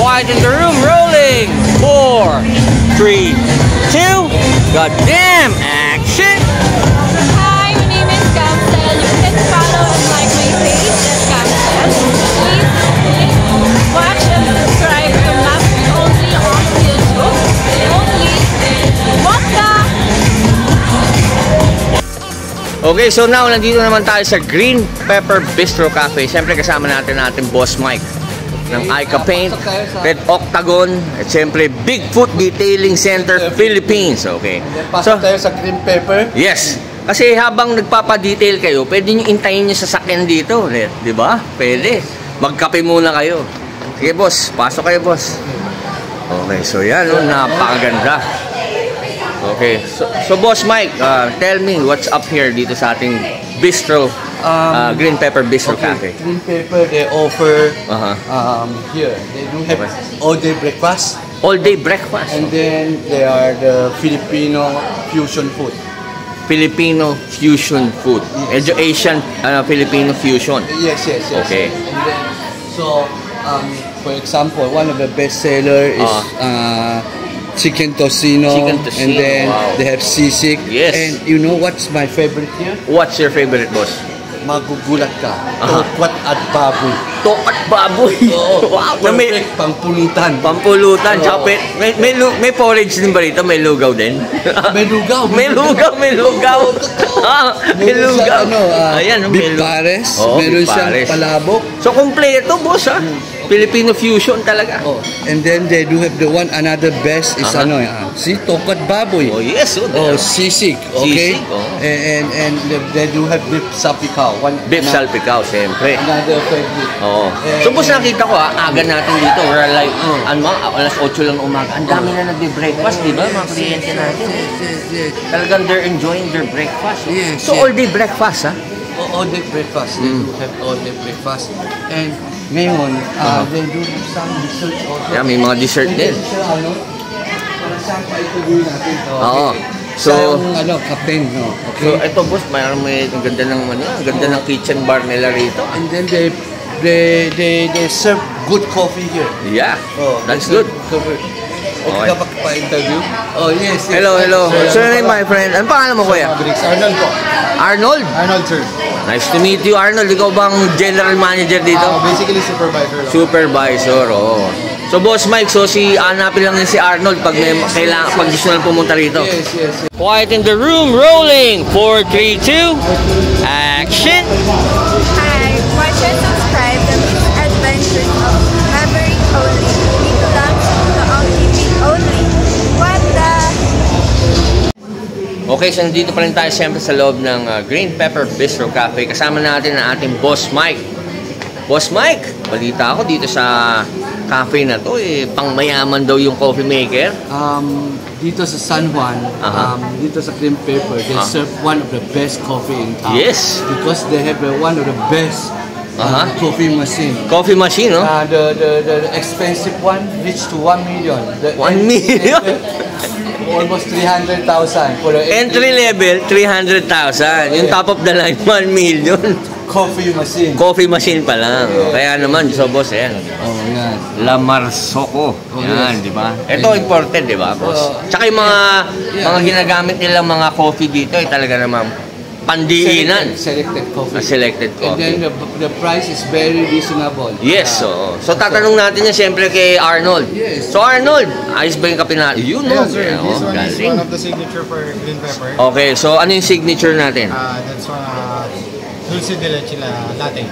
Quiet in the room, rolling. 4, 3, 2, goddamn action. Hi, my name is Kamsel. You can follow and like my page at Kamsel. Please watch and subscribe to Maps Only on YouTube. Only Vodka! Okay, so now nandito naman tayo sa Green Pepper Bistro Cafe. Siyempre kasama natin Boss Mike ng Ica Paint, Red Octagon, at siyempre Bigfoot Detailing Center Philippines. Okay. Pasok tayo sa Green Pepper. Yes. Kasi habang nagpapa-detail kayo, pwede nyo intayin nyo sa sakyan dito. Di ba? Pwede. Magkape muna kayo. Sige, boss. Pasok kayo, boss. Okay, so yan, napakaganda. Okay, so Boss Mike, tell me what's up here dito sa ating bistro, Green Pepper Bistro Cafe. Green Pepper, they offer here. They do have all-day breakfast. All-day breakfast. And then they are the Filipino fusion food. Filipino fusion food. Medyo Asian Filipino fusion. Yes. Okay. And then, so, for example, one of the best seller is chicken tocino, and then they have sisig. Yes. And you know what's my favorite here? What's your favorite, boss? Magugulat ka. Tokwat at baboy. Tokwat baboy. Wow. Perfect pampulutan. Pampulutan. Tsaka may porridge din ba rito? May lugaw din? May lugaw. May lugaw. May lugaw. Ayan, beef pares. Meron siyang palabok. So, kompleto, boss, ha? Filipino fusion talaga. And then they do have the another best is si tokwat baboy. Oh, yes. Sisig, okay? Sisig, and they do have beef salpicao. Beef salpicao, siyempre. Another favorite. So, boss, nakita ko, aga natin dito. We're like, alas 8 lang umaga. Ang dami na nagbe-breakfast, di ba, mga kliyente natin? Yes. Talagang they're enjoying their breakfast. Yes. So, all-day breakfast, ha? All-day breakfast. They do have all-day breakfast. And ngayon, they do have some dessert also. Yeah, may mga dessert din. For example, ito gawin natin. So, captain, no? Okay. So, ito, boss, may ang ganda ng kitchen bar nila rito. And then they serve good coffee here. Yeah, that's good. Okay ka pa-interview? Yes. Hello. So, my friend, ano pangalan mo, kuya? Arnold po. Arnold? Arnold, sir. Nice to meet you, Arnold. Ikaw bang general manager dito? Basically, supervisor lang. Supervisor, So, Boss Mike, hanapin lang si Arnold pag pag gusto lang pumunta rito. Yes. Quiet in the room, rolling. 4, 3, 2, action! Hi, watch and subscribe the Adventures of Maverick Only. Dito lang sa OTV Only. What the... Okay, so nandito pa rin tayo siyempre sa loob ng Green Pepper Bistro Cafe. Kasama natin ang ating Boss Mike. Boss Mike, balita ako dito sa cafe na to, pangmayaman daw yung coffee maker. Dito sa San Juan, dito sa Green Pepper, they serve one of the best coffee in town. Yes. Because they have one of the best coffee machine. Coffee machine, no? The expensive one reached to 1 million. 1 million? Almost 300,000 for the entry level, 300,000. Yung top of the line, 1 million. Coffee machine. Coffee machine pa lang. Kaya naman, so boss, yan. Yan. La Marzocco. Yan, di ba? Ito imported, di ba, boss? Tsaka yung mga ginagamit nilang mga coffee dito, talaga naman pandiinan. Selected coffee. Selected coffee. And then the price is very reasonable. Yes, so tatanong natin niya siyempre kay Arnold. Yes. So Arnold, ayos ba yung kape natin? You know. Yes, sir. This one is one of the signature for Green Pepper. Okay, so ano yung signature natin? That's Dulce de Leche Latte.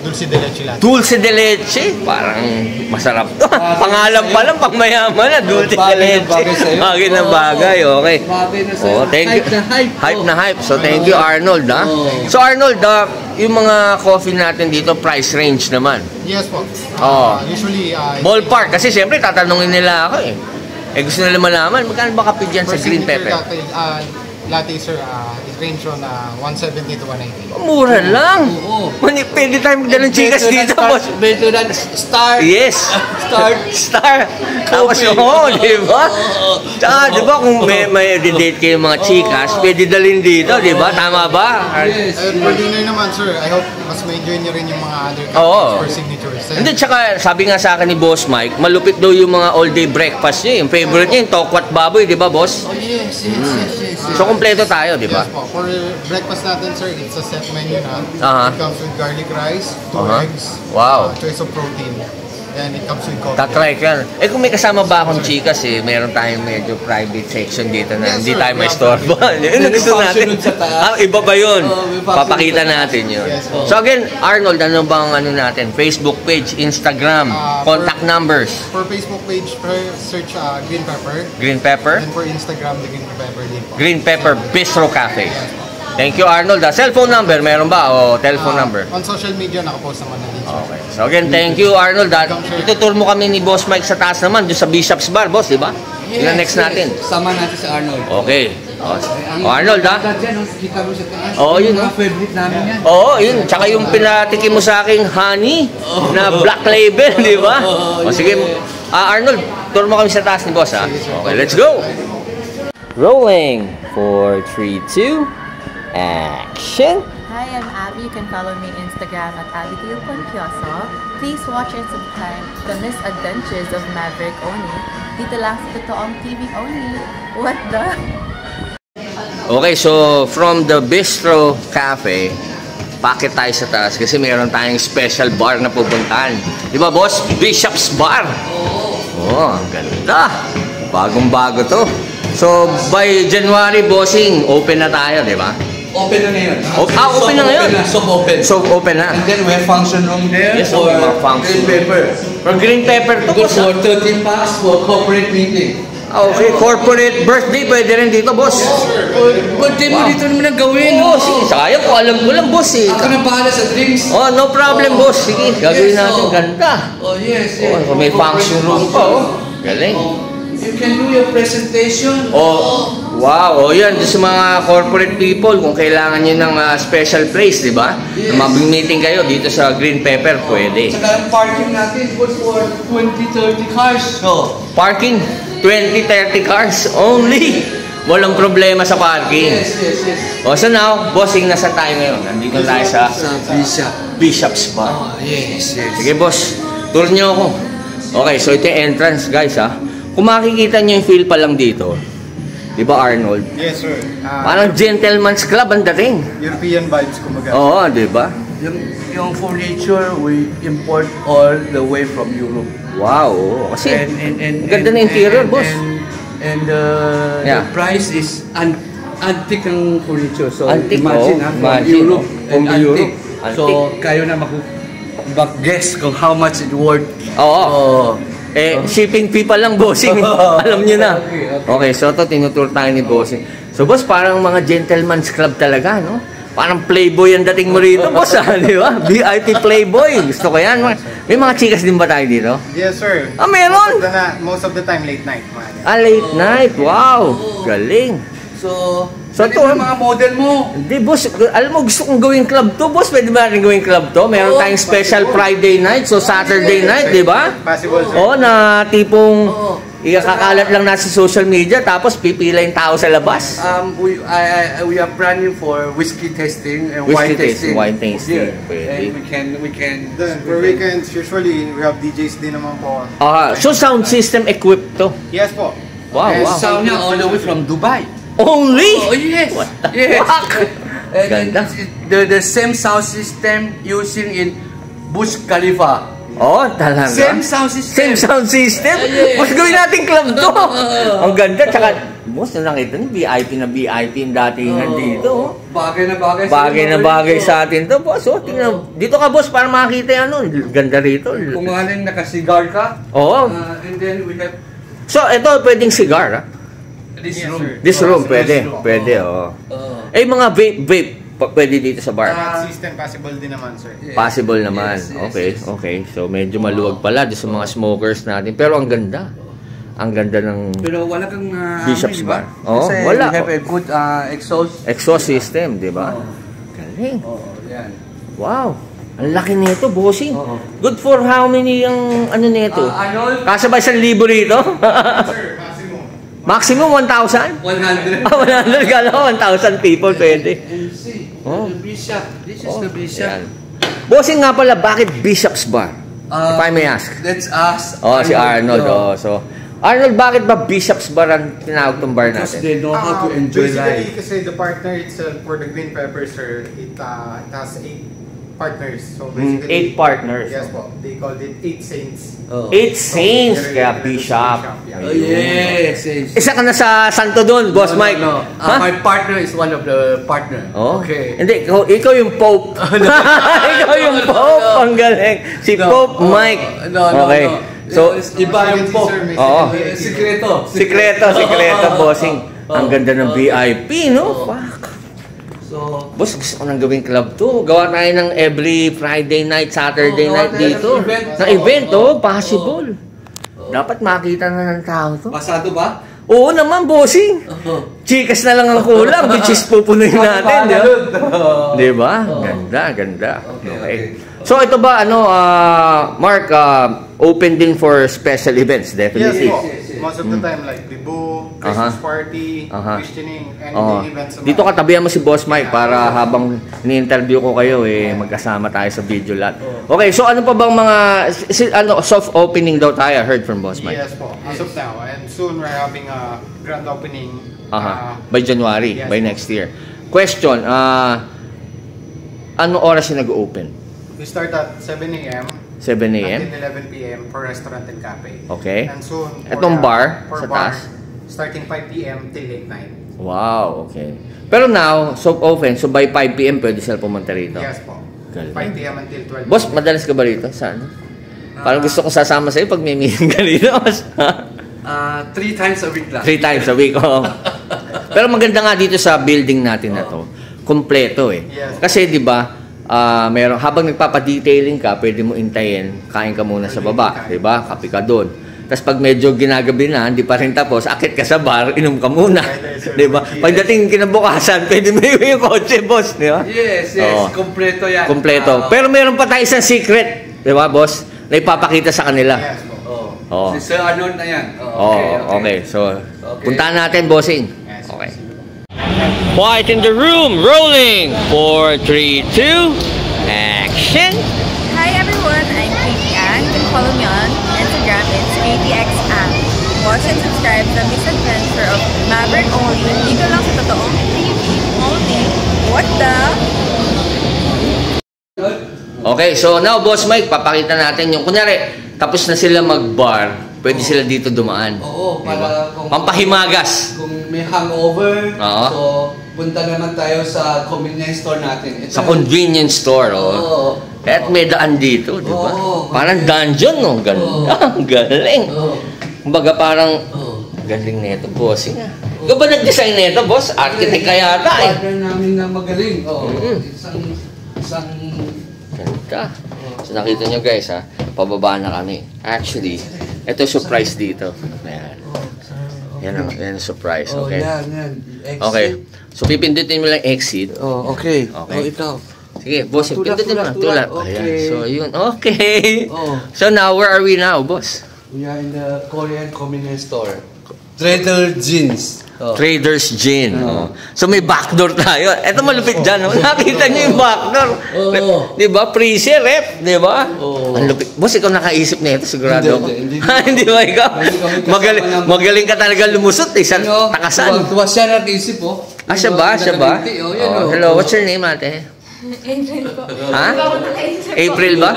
Dulce de Leche Latte. Dulce de Leche? Parang masarap to. Pangalan pa lang, pangmayaman na. Dulce de Leche. Bagay na bagay, okay. Thank you. Hype na hype. So thank you, Arnold, ha? So Arnold, yung mga coffee natin dito, price range naman. Yes po. Usually, ballpark, kasi siyempre tatanungin nila ako gusto nila malaman, magkano ba kape dyan sa Green Pepper? Latte, sir, range on 170 to 180. Mura lang. Oo. Pwede tayo magdala ng chikas dito, boss. Beto na star. Yes. Star. Tapos di ba? Tsaka, di ba, kung may date kayo mga chikas, pwede dalhin dito, di ba? Tama ba? Yes. For dinner naman, sir, I hope mas ma-enjoy nyo rin yung mga other Oo. for signatures. Hindi, tsaka sabi nga sa akin ni Boss Mike, malupit daw yung mga all-day breakfast niya. Yung favorite niya, yung tokwat baboy, di ba, boss? Oh, yes. So, kompleto tayo, di ba? Yes po. For breakfast natin, sir, it's a set menu na. Aha. It comes with garlic rice, 2 Aha. eggs, Wow. choice of protein, and it comes with coffee. Tatry ka. Kung may kasama ba akong chikas meron tayong medyo private section dito na Yes, hindi sir. tayo may Yeah. storbo. Yung gusto natin. function sa taas. Iba ba yun? May function Papakita sa taas. natin yun. Yes, po. So again, Arnold, ano bang ano natin? Facebook page, Instagram, contact numbers, For Facebook page, search Green Pepper. Green Pepper, And for Instagram, the Green Pepper din po. Green Pepper Bistro Cafe. Thank you, Arnold. Cellphone number, meron ba? O telephone number? On social media, nakapost naman na din, sir. Okay. So again, thank you, Arnold. Itutur mo kami ni Boss Mike sa taas naman, doon sa Bishop's Bar, boss, di ba? Yung next natin. Sama natin si Arnold. Okay. Arnold, ha? Dyan, kita mo sa taas. Oo, yun, Mga favorite namin yan. Oo, yun. Tsaka yung pinatikim mo sa aking honey na black label, di ba? O sige, Arnold, tour mo kami sa taas ni boss, ha? Okay, let's go! Rolling. 4, 3, 2, action! Hi, I'm Abby. You can follow me on Instagram at AbbyTeoPoncioso. Please watch and subscribe The Misadventures of Maverick Oni. Dito lang sa totoong TV only. What the? Okay, so from the Bistro Cafe, pakit tayo sa taas kasi meron tayong special bar na pupuntahan. Di ba, boss? Bishop's Bar. Oh, ang ganda. Bagong-bago to. So, by January, bossing, open na tayo, di ba? Open na ngayon. Open na ngayon? Open. So, open na. And then we have function room there Yes, for may mga function Green Pepper. For Green Pepper to, Good boss. for 13 packs for corporate meeting. Okay, corporate birthday, pwede rin dito, boss. Birthday mo dito naman ang gawin. Oo, sige. Sayang ko, alam ko lang, boss, eh. Ako na bahala sa drinks. Oh, no problem, boss. Sige, gagawin natin. Ganda. Oh, yes. Oh, may function room pa, oh. Galing. You can do your presentation. Oh, wow. Oh, yan. Doon sa mga corporate people, kung kailangan nyo ng special place, di ba? Yes. Mag-meeting kayo dito sa Green Pepper, pwede. Saka ang parking natin, good for 20-30 cars. So, Parking, 20-30 cars only. Walang problema sa parking. yes. O, so now, bossing, nasa tayo ngayon? Nandito tayo sa Bishop. Bishop's Bar. Oh, yes. Sige, boss. Tour nyo ako. Okay, so ito yung entrance, guys, ha? Kung makikita nyo yung feel pa lang dito, di ba, Arnold? Yes, sir. Parang gentleman's club ang dating. European vibes, kumbaga. Oo, di ba? Yung furniture, we import all the way from Europe. Wow, oo. Kasi, And ganda na interior, boss. And Yeah. the price is antique ang furniture. So, Antique, imagine, oh. from Imagine, Europe. oh. From and Europe. antique. So, kayo na mag-guess kung how much it worth. Oo. Shipping fee pa lang, bossing. Alam nyo na. Okay. Okay, so ito, tinutur tayo ni bossing. So, boss, parang mga gentleman's club talaga, no? Parang playboy ang dating mo rito, boss, di ba? VIP playboy. Gusto ko yan. May mga chikas din ba tayo dito? Yes, sir. Ah, meron! Most of the time, late night. Late night. Wow. Galing. So ito, yung mga model mo. Hindi, boss. Alam mo, gusto kong gawing club to, boss. Pwede ba natin gawing club to? Meron tayong special Friday night, so Saturday night, di ba? Possible, sir. Oo, na tipong ikakakalat lang na sa social media, tapos pipila yung tao sa labas. We are planning for whiskey tasting and Whiskey wine tasting, tasting. wine tasting. Yeah. Pwede. And we can. Then, for weekends, usually, we have DJs din naman po. So sound system equipped to. Yes po. Wow, And wow. Sound niya all the way from Dubai. Only? Oh yes. What the Yes. fuck? And Ganda. the same sound system using in Burj Khalifa. Oh, talaga? Same sound system. Same sound system? Yes. Mas gawin natin club to. Ang ganda. Tsaka, boss, na nakita niyo, VIP yung datingan dito. Oh. Bagay na bagay. Bagay na bagay sa atin to, boss. Oh, tingnan. Dito ka, boss, para makita yung ano. Ganda rito. Kung alin nakasigar ka. Oo. And then we have So, ito, pwedeng cigar, ha? this Yes, room. sir. This room, pwede. Pwede, oo. Mga vape, pwede dito sa bar. System possible din naman, sir. Possible naman. Yes, yes, Okay, yes. okay. So, medyo maluwag pala doon sa mga smokers natin. Pero ang ganda. Ang ganda ng Pero wala kang Bishop's diba? Bar. Oo, Kasi wala. we have a good exhaust system, di ba? Oo. Galing. Yan. Wow. Ang laki nito, bossing. Oo. Good for how many ang ano nito? Arnold? Kasabay 1,000 rito? Sir, maximum. Maximum 1,000? 100. 100 kala ko, 1,000 people pwede. And see, Oh. the bishop. This is Oh, the bishop. ayan. Bossing nga pala, bakit Bishop's Bar? If I may ask. Let's ask. Oh, si Arnold. Oh, so, Arnold, bakit ba Bishop's Bar ang tinawag tong bar Because natin? they know how to enjoy Basically, life. kasi the partner itself for the green pepper, sir, it has 8 partners. So basically, 8 partners. Yes po. They called it 8 saints. Oh. 8 saints, So, kaya they're Bishop. yeah. Oh, yes, yes. Isa ka na sa santo doon, Boss Mike. No. Ha? My partner is one of the partner. Oh. Okay. Hindi, ikaw yung Pope. Ikaw yung Pope. Ang galing. Si No. Pope Oh, Mike. no. Okay. So, iba yung po. Oo. Sikreto. Sikreto, bossing. Ang ganda ng VIP, no? Fuck. So, Boss, gusto ko nang gawing club to. Gawa tayo ng every Friday night, Saturday Oo, night gawa tayo dito. ng event. Na event, oh, possible. Dapat makita na ng tao to. pasado ba? Oo naman, bossing. Chikas na lang ang kulang, which is pupunuin natin, di ba? Di ba? Ganda. Okay. So ito ba, Mark, open din for special events, Yes definitely. po. Most of the time, like Bibo, Christmas party, christening, anything events. Dito katabihan mo si Boss Mike para habang ni-interview ko kayo, magkasama tayo sa video lot. Okay, so ano pa bang mga, soft opening daw tayo, I heard from Boss Mike. Yes po. As of now. And soon we're having a grand opening. By January, yes, by next year. Question, ano oras yung nag-open? We start at 7 a.m. 7 a.m.? until 11 p.m. for restaurant and cafe. Okay. And soon, Etong bar for sa bar, taas? starting 5 p.m. till late night. Wow, okay. Pero now, soft open, so by 5 p.m. pwede sila pumunta rito? Yes po. Galing. 5 p.m. until 12 Boss, madalas ka ba rito? Saan? Parang gusto ko sasama sa'yo pag may meeting ka rito. 3 times a week lang. 3 times a week, oo. Pero maganda nga dito sa building natin na to. Kompleto eh. Yes. Kasi di ba, meron, habang nagpapadetailing ka, pwede mo intayin, kain ka muna sa baba, di ba? Kape ka doon. Tapos pag medyo ginagabi na, hindi pa rin tapos, akit ka sa bar, inom ka muna. Di ba? Pagdating kinabukasan, pwede mo yung kotse, boss, di ba? Yes. Oo. Kompleto yan. Kompleto. Pero meron pa tayo isang secret, di ba, boss? Na ipapakita sa kanila. Yes po. Oo. Si Sir Arnold na yan. Okay. So, puntahan natin, bossing. Yes. Okay. Quiet in the room, rolling. 4, 3, 2, action. Hi everyone, I'm Katie Ann. You can follow me on Instagram, it's KTXAnn. Watch and subscribe sa Miss Adventure of Maverick Only. Dito lang sa totoong TV only. What the? Okay, so now, Boss Mike, papakita natin yung, kunyari, tapos na sila mag-bar, pwede sila dito dumaan. Oo, para kung pampahimagas. Kung may hangover, Oo. so punta naman tayo sa convenience store natin. Sa convenience store, Oo. At may daan dito, di ba? Oo. Parang dungeon, no? Ganda, ang galing. Oo. Kumbaga parang, Oo. galing nito, bossing. Ikaw ba nag-design nito, boss? Architect ka yata, eh. Partner namin na magaling. Oo. Isang Ganda. So nakita nyo guys ha, pababa na kami. Actually, ito surprise dito. Ayan. Yan ang surprise. Okay. yan. Exit. Okay. So pipindutin mo lang exit. Oh, okay. Okay. Oh, ito. Sige, boss, Tulak, pindutin mo lang. tulak. Tulak. Okay. Ayan. So yun. Okay. Oh. So now, where are we now, boss? We are in the Korean convenience store. Trader Jeans. Oh. Trader's Gin. Oh. So may backdoor tayo. Ito malupit dyan. Oh. Nakita nyo yung backdoor. Oo. Di ba? Freezer, ref. Di ba? Oo. Ang lupit. Boss, ikaw nakaisip na ito. Sigurado ako. Hindi. Hindi ba ikaw? Hindi kami kasama Magaling ka talaga lumusot. Sa takasan. Tuwa siya nag-isip, oh. Siya ba? Siya ba? Oh, yan, oh. Hello, what's your name, ate? April po. Ha? April ba?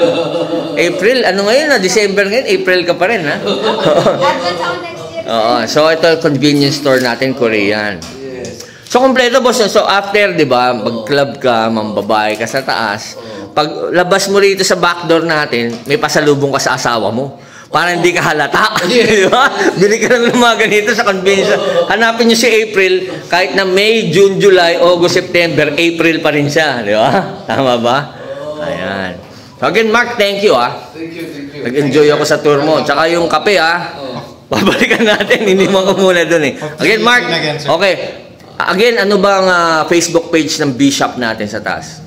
April? Ano ngayon na? December ngayon? April ka pa rin, ha? Advance ako next year. Oo. So, ito convenience store natin, Korean. Yes. So, kompleto, boss. So, after, di ba, mag-club ka, mambabae ka sa taas, pag labas mo rito sa backdoor natin, may pasalubong ka sa asawa mo. Para hindi ka halata. Di ba? Bili ka lang ng mga ganito sa convenience store. Hanapin nyo si April, kahit na May, June, July, August, September, April pa rin siya. Di ba? Tama ba? Ayan. So, again, Mark, thank you, Thank you. Nag-enjoy ako sa tour mo. Tsaka yung kape, Babalikan natin, hindi mo ko muna dun eh. Again, Mark, okay. Again, ano bang Facebook page ng B-Shop natin sa taas?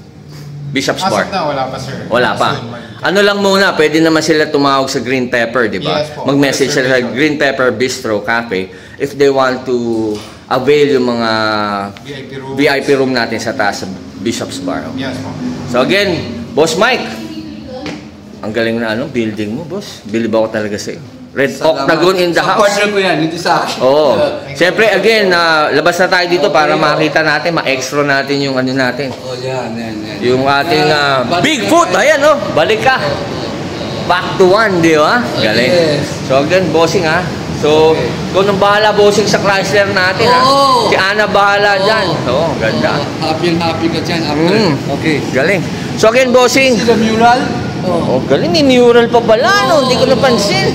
B-Shop's Bar? As of now, wala pa, sir. Wala pa. Ano lang muna, pwede naman sila tumawag sa Green Pepper, di ba? Yes po. Mag-message sila sa Green Pepper Bistro Cafe if they want to avail yung mga VIP room natin sa taas sa Bishop's Bar. Yes po. So again, Boss Mike, ang galing na building mo, boss. Bilib ako talaga sa'yo. Red Octagon in the house. Partner ko yan, hindi sa akin. Oo. Siyempre, again, labas na tayo dito para makita natin, ma-extra natin yung ano natin. Oh, yan. Yung ating Bigfoot. Ayan, balik ka. Back to one, di ba? Galing. So again, bossing So, kung nang bahala bossing sa Chrysler natin Si Ana bahala dyan. Oo, ganda. Happy ka dyan after. Okay. Galing. So again, bossing. See the mural? Oh, galing. May mural pa pala, Hindi ko napansin.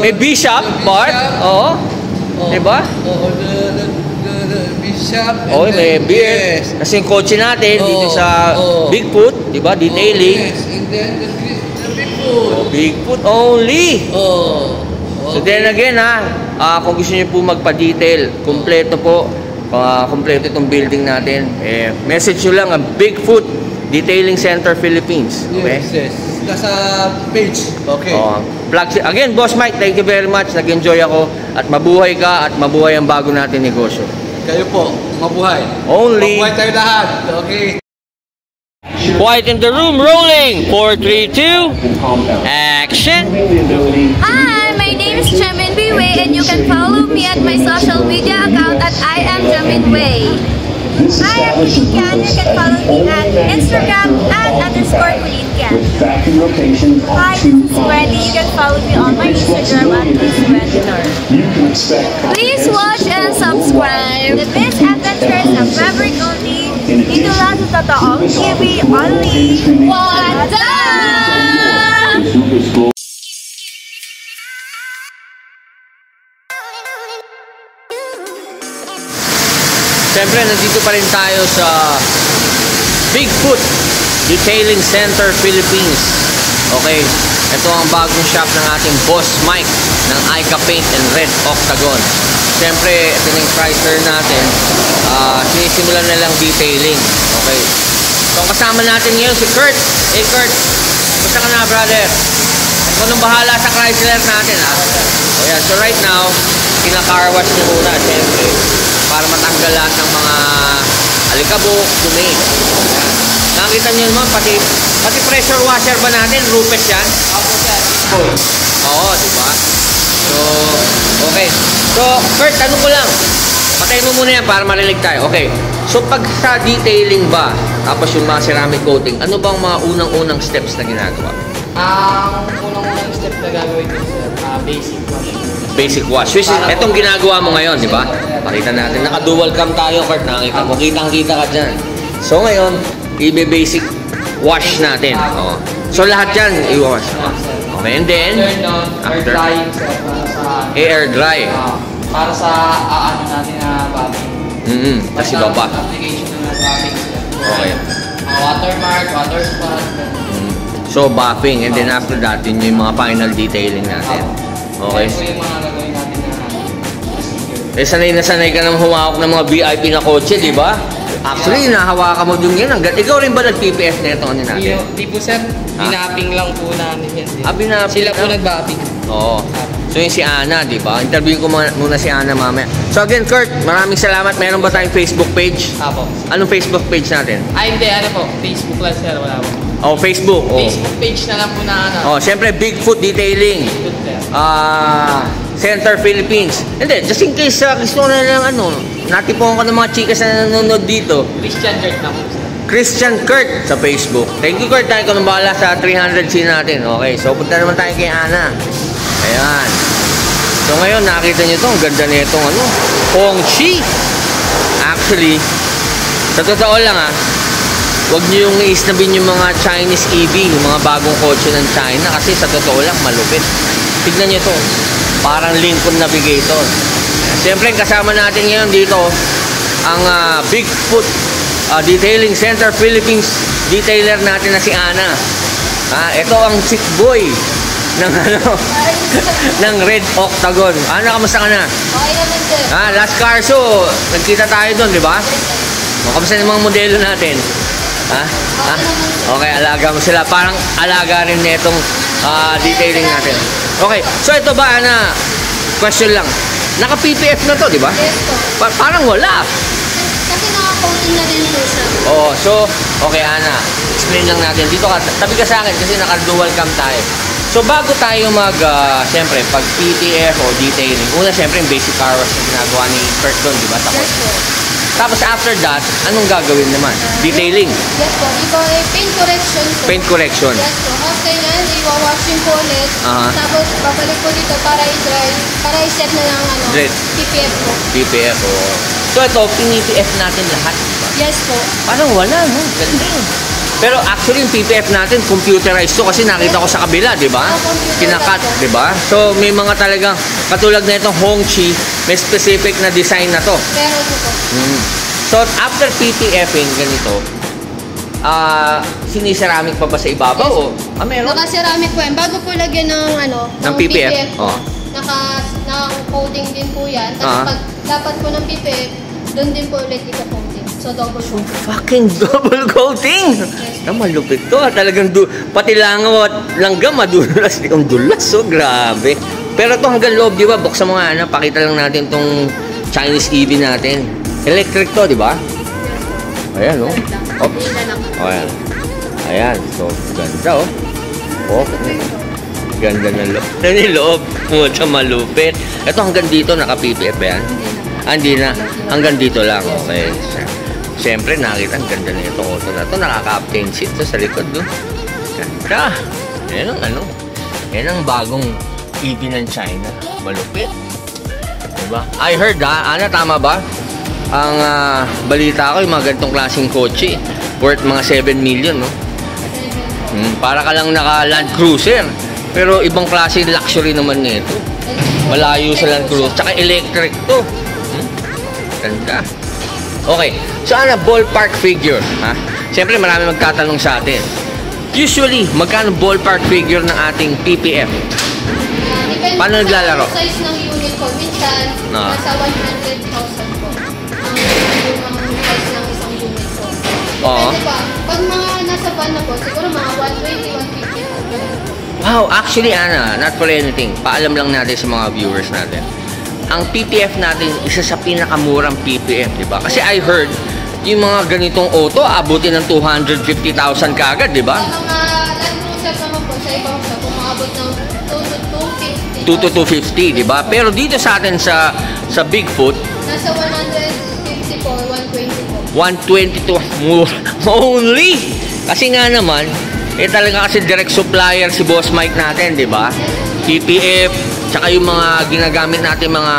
May Bishop, Bart. Oo. Diba? The Bishop. May beer. Kasi yung kotse natin dito sa Bigfoot, diba? Detailing. Yes, and then the Bigfoot. Bigfoot only. So then again kung gusto niyo po magpa-detail, kumpleto po. Kumpleto itong building natin. Message nyo lang Bigfoot Detailing Center Philippines. Okay? Yes. Nasa page. Okay. Again, Boss Mike, thank you very much. Nag-enjoy ako. At mabuhay ka at mabuhay ang bago natin negosyo. Kayo po, mabuhay. Only. Mabuhay tayo lahat. Okay. Quiet in the room, rolling. 4, 3, 2, action. Hi, my name is Jamin Wei, and you can follow me at my social media account at I am Jamin Wei. Hi, I'm Kulinkian. You can follow me at Instagram @_Kulinkian. Hi, this is Wendy. You can follow me on my Instagram at @MissWendyNor. Please watch and subscribe the best adventures of Maverick only. Dito lang sa totoong TV only. Wanda! Siyempre, nandito pa rin tayo sa Bigfoot Detailing Center Philippines. Okay, ito ang bagong shop ng ating Boss Mike ng Ica Paint and Red Octagon. Siyempre, ito na yung Chrysler natin. Sinisimulan na lang detailing. Okay. So, ang kasama natin ngayon si Kurt. Hey Kurt, basta ka na brother. Ikaw nang bahala sa Chrysler natin O yan, so right now, kina-car wash niya muna, siyempre. Para matanggal lahat ng mga alikabok, dumi. Nakita niyo naman, pati pressure washer ba natin? Rupes yan? Oo, diba? So, okay. So, Kurt, tanong ko lang. Patayin mo muna yan para marinig tayo. Okay. So, pag sa detailing ba, tapos yung mga ceramic coating, ano bang mga unang-unang steps na ginagawa? Ang unang-unang step na gagawin ko sir, basic wash. Basic wash. Which is, itong ginagawa mo ngayon, di ba? Pakita natin. Naka-dual cam tayo, Kurt. Nakita mo. Kitang-kita ka dyan. So, ngayon, i-basic wash natin. So, lahat yan, i-wash. Okay, and then, after, drying sir, para sa air dry. para sa ano natin na bathing. Kasi baba. Application ng bathing sir. Okay. Watermark, water spot. So, buffing. And then, after that, yun yung mga final detailing natin. Okay. Ito yung mga gagawin natin na sanay na sanay ka nang humawak ng mga VIP na kotse, di ba? Actually, nahawakan mo dun yan. Ikaw rin ba nag-PPS na itong ano natin? Di po sir, binapping lang po namin yan. Binapping Sila po nag-bapping. Oo. So yung si Ana, di ba? Interview ko muna si Ana mamaya. So again, Kurt, maraming salamat. Meron ba tayong Facebook page? Apo. Anong Facebook page natin? Hindi, ano po, Facebook lang sir, wala po. Facebook. Facebook page na lang po na ano. Siyempre, Bigfoot Detailing. Good sir. Center Philippines. Hindi, just in case gusto ko na lang natipuan ko ng mga chikas na nanonood dito. Christian Church na po sir. Christian Kurt sa Facebook. Thank you, Kurt. Tayo ko nang bahala sa 300C natin. Okay, so punta naman tayo kay Ana. Ayan. So ngayon, nakita nyo ito. Ang ganda na itong Hongqi. Actually, sa totoo lang huwag nyo yung iisnabin yung mga Chinese EV, yung mga bagong kotse ng China. Kasi sa totoo lang, malupit. Tignan nyo ito. Parang Lincoln Navigator. Siyempre, kasama natin ngayon dito ang Bigfoot Detailing Center Philippines detailer natin na si Ana. Ito ang chick boy ng ano, ng Red Octagon. Ano, kamusta ka na? Okay naman, sir. Last car show, nagkita tayo doon, di ba? Kamusta yung mga modelo natin? Okay, alaga mo sila. Parang alaga rin netong detailing natin. Okay, so ito ba, Ana? Question lang. Naka-PPF na to, di ba? Yes po. Parang wala. Kasi naka-coating na din po siya. Oh, so, okay, Ana. Explain lang natin. Dito ka, tabi ka sa akin kasi naka-dual cam tayo. So, bago tayo siyempre, pag PPF o detailing, una, siyempre, yung basic car wash na ginagawa ni Kurt doon, di ba? Yes po. Tapos, after that, anong gagawin naman? Detailing. Yes po. Ito ay paint correction po. Paint correction. Yes po. After yan, iwa-washing po ulit. Tapos, babalik po dito para i-dry. Para i-set na lang PPF po. PPF, oh. So, ito, PPF natin lahat, di ba? Yes po. Parang wala, no? Galing. Pero actually, yung PPF natin, computerized to kasi nakita ko sa kabila, di ba? Kinakat, di ba? So, may mga talagang, katulad na itong Hongqi, may specific na design na to. Pero ito po. So, after PPF-ing ganito, siniceramic pa ba sa ibabaw? Yes. O? Meron? Naka-ceramic po yan. Bago po lagyan ng PPF. po, naka-coating din po yan. Tapos pag dapat po ng PPF, doon din po ulit ito-coating. So, double coating. Fucking double coating! Malupit to. Talagang pati langaw at langgam madulas. Ang dulas, so grabe. Pero ito hanggang loob, di ba? Buksan mo nga, pakita lang natin tong Chinese EV natin. Electric to, di ba? Ayan, oh. Oops. Oh, ayan. Ayan. So, ganda, oh. Okay. Ganda ng loob. Ano yung loob? Puta, malupit. Ito hanggang dito, naka-PPF ba yan? Hindi na. Hanggang dito lang. Okay. Siyempre, nakita ang ganda na itong auto na ito. Nakaka-captain seat sa likod, no? Ganda. Yan ang ano. Yan ang bagong EV ng China. Malupit. Diba? I heard, Ana, tama ba? Ang balita ko, yung mga ganitong klaseng kotse, worth mga 7 million, no? Para ka lang naka-Land Cruiser. Pero ibang klase luxury naman nito. Malayo sa Land Cruiser. Tsaka electric to. Ganda. Okay. So, Ana, ballpark figure, ha? Siyempre, marami magtatanong sa atin. Usually, magkano ballpark figure ng ating PPF? Paano naglalaro? Sa size ng unit po, minsan, nasa 100,000 po. Ang size ng isang unit po. Depende pa. Pag mga nasa van na po, siguro mga 120, 150 po. Wow, actually, Ana, not for anything. Paalam lang natin sa mga viewers natin. Ang PPF natin, isa sa pinakamurang PPF, di ba? Kasi I heard, yung mga ganitong auto, abutin ng 250,000 kaagad, di ba? Ang mga Land Cruiser naman po, sa ibang sa umabot ng 2 to 2 to 250, 250. di ba? Pero dito sa atin sa Bigfoot, nasa 150 po, 120 po. 120 to only. Kasi nga naman, talaga kasi direct supplier si Boss Mike natin, di ba? PPF, tsaka yung mga ginagamit natin, mga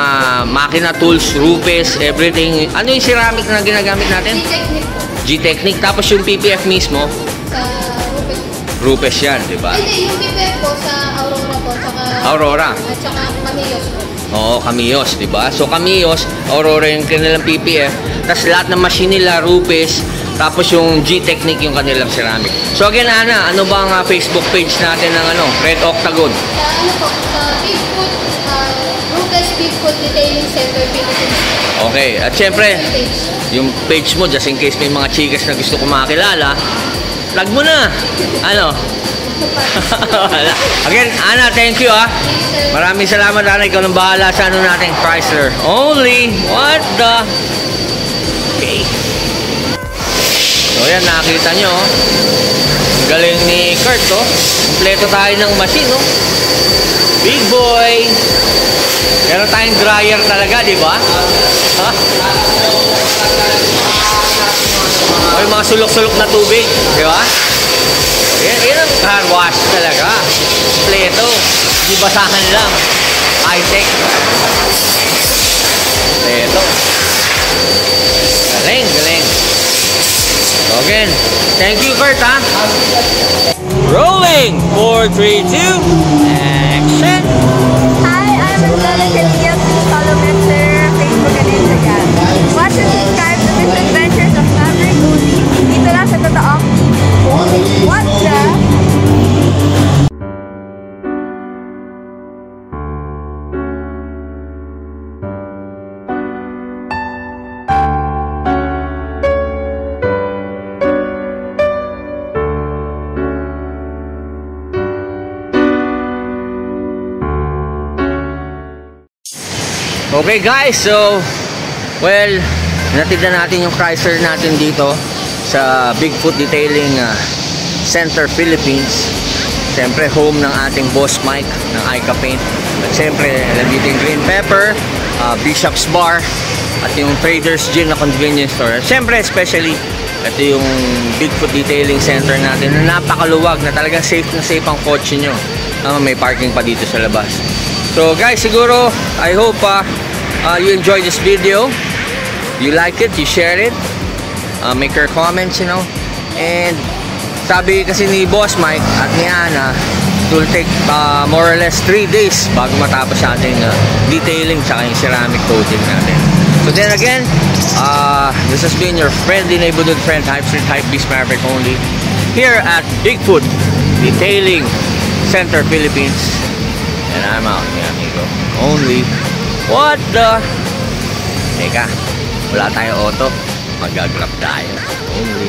makina tools, rupes, everything. Ano yung ceramic na ginagamit natin? G-Technic po. G-Technic. Tapos yung PPF mismo? Sa rupes. Rupes yan, di ba? Hindi, yung PPF po sa Aurora po, tsaka Aurora. At tsaka Camillos po. Oo, Camillos, di ba? So Camillos, Aurora yung kanilang PPF. Tapos lahat ng machine nila, rupes. Tapos yung G-Technic yung kanilang ceramic. So again, Ana, ano ba ang Facebook page natin ng Red Octagon? Sa ano po, sa Bigfoot, Rupes Bigfoot Detailing Center, Philippines. Okay, at syempre, yung page mo, just in case may mga chikas na gusto ko makilala, plug mo na. Ano? Again, Ana, thank you, Maraming salamat, Ana. Ikaw nang bahala sa ano natin, Chrysler. Only, what the? Okay. So yan, nakita nyo, ang galing ni Kurt, kompleto tayo ng machine, big boy. Meron tayong dryer talaga, di ba? Ha? O yung mga sulok-sulok na tubig, di ba? Yan ang car wash talaga. Kompleto. Di basahan lang. High-tech. Kompleto. Galing, galing. Again, thank you, Kurt, Rolling! 4, 3, 2, action! Hi, I'm Marcela Cadilla. Please follow me on Twitter, Facebook, and Instagram. Watch and subscribe to Misadventures of Maverick Only. Dito lang sa totoong TV. What the? Okay guys, so well, natid na natin yung Chrysler natin dito sa Bigfoot Detailing Center, Philippines. Siyempre home ng ating boss Mike ng Ica Paint. At siyempre nandito yung Green Pepper, Bishop's Bar, at yung Traders Gym na convenience store. Siyempre especially ito yung Bigfoot Detailing Center natin na napakaluwag, na talagang safe na safe ang kotse nyo. May parking pa dito sa labas. So guys, siguro I hope you enjoy this video. You like it, you share it, make your comments, you know. And sabi kasi ni Boss Mike at ni Ana, it will take more or less 3 days bago matapos ating detailing tsaka yung ceramic coating natin. So then again, this has been your friendly neighborhood friend, Hype Street Hypebeast Maverick only, here at Bigfoot Detailing Center, Philippines. And I'm out, mi amigo. Only. What the? Teka, wala tayong auto. Mag-grab tayo. Only.